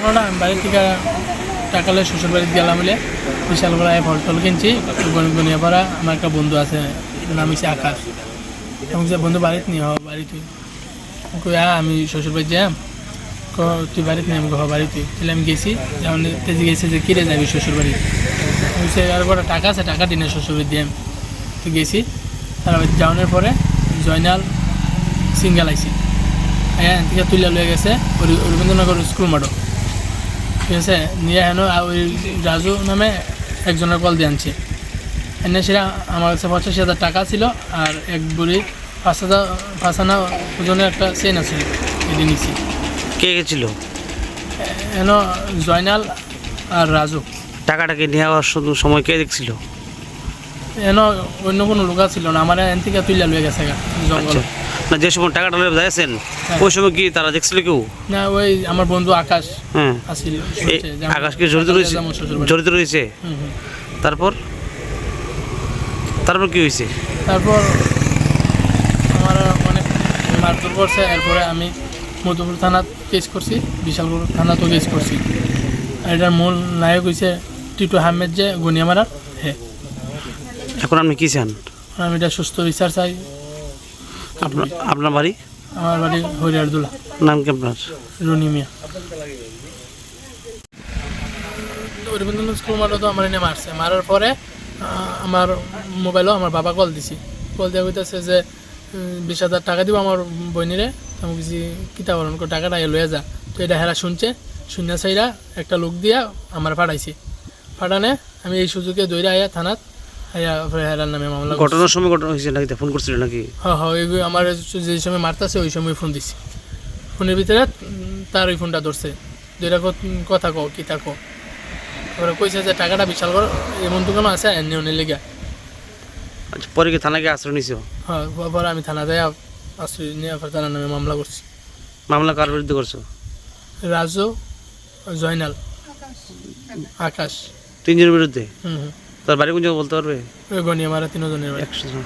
ঘটনাটা আমি বাড়ি থেকে টাকা লয়ে শ্বশুর বাড়িতে গেলাম বলে বিশাল বড় ফল টল কিনছি। গনিয়াপাড়া আমার একটা বন্ধু আছে, নাম হচ্ছে আকাশ। এবং যে বন্ধু বাড়িতে নিয়ে হওয়া বাড়িতে আমি শ্বশুর বাড়ি যাম, তুই বাড়িতে নিয়ে আমি বাড়িতে তাহলে আমি গেছি। যেমন তেজি গেছে যে কিরে যাবি শ্বশুর বাড়ি, বলছে আর বড় টাকা আছে, টাকা দিনে শ্বশুর বাড়ি দিয়ে আমি তো গেছি। তারপর যাওয়ানোর পরে জয়নাল সিঙ্গেল আইসি হ্যাঁ থেকে তুলে লয়ে গেছে রবীন্দ্রনগর স্কুল মাঠও, ঠিক আছে। নিয়ে হেন ওই রাজু নামে একজনের কল দিয়ে আনছে। এনে সেটা আমার কাছে 85,000 টাকা ছিল আর এক বুড়ি 5 আনা ওজনের একটা চেন আছিল, এটি নিচ্ছি। কে গেছিল? এন জয়নাল আর রাজু। টাকাটাকে নেওয়ার সময় কে দেখছিল? এন অন্য কোনো লোক ছিল না, আমার এন থেকে তুলে লয়ে গেছে জঙ্গল। না যে সময় টাকাটা যাইছেন ওই সময় কি তারা দেখছিল কেউ? না ওই আমার বন্ধু আকাশ হ্যাঁ আসছিল। আকাশ কি জড়িত রয়েছে? জড়িত রয়েছে। তারপর তারপর কি হয়েছে? তারপর আমার অনেক মারধর করছে। এরপরে আমি মধুপুর থানাত কেস করছি, বিশালপুর থানাতেও কেস করছি। এটার মূল নায়ক হয়েছে টিটু আহমেদ যে গনিয়ামারার হ্যাঁ। এখন আপনি কি চান? আমি এটা সুস্থ বিচার চাই। আপনার বাড়ি? আমার বাড়ি হরিয়ারদুলা। নাম কি আপনার? রনি মিয়া। রবীন্দ্রনাথ স্কুল মাঠে তো আমার এনে মারছে। মারার পরে আমার মোবাইলও আমার বাবা কল দিছি। কল দেওয়া হইতেছে যে 20,000 টাকা দিব আমার বইনিরে। আমি কিছু কিতা বলেন টাকাটা লয়ে যা। তো এটা হেরা শুনছে, শূন্য চাইরা একটা লোক দিয়া আমার পাঠাইছি। পাঠানে আমি এই সুযোগে দৌড়ে আয়া থানাত হেরার নামে মামলা। ঘটনার সময় ঘটনা হয়েছে নাকি? ফোন করছিল নাকি? হ্যাঁ হ্যাঁ, ওই আমার যে সময় মারতেছে ওই সময় ফোন দিছি। ফোনের ভিতরে তার ওই ফোনটা ধরছে, দুইটা কথা কও কিতা কও। ওরা কইছে যে টাকাটা বিশাল করে এমন দোকানও আছে এনে অনেক লেগে। আচ্ছা পরে কি থানাকে আশ্রয় নিছো? হ্যাঁ, পরে আমি থানা যাই আশ্রয় নিয়ে থানার নামে মামলা করছি। মামলা কার বিরুদ্ধে করছো? রাজু, জয়নাল, আকাশ, 3 জনের বিরুদ্ধে। হুম। তার বাড়ি কোন জায়গায় বলতে পারবে? ওই গনিয়ামারা 3 জনের বাড়ি। 100 জন।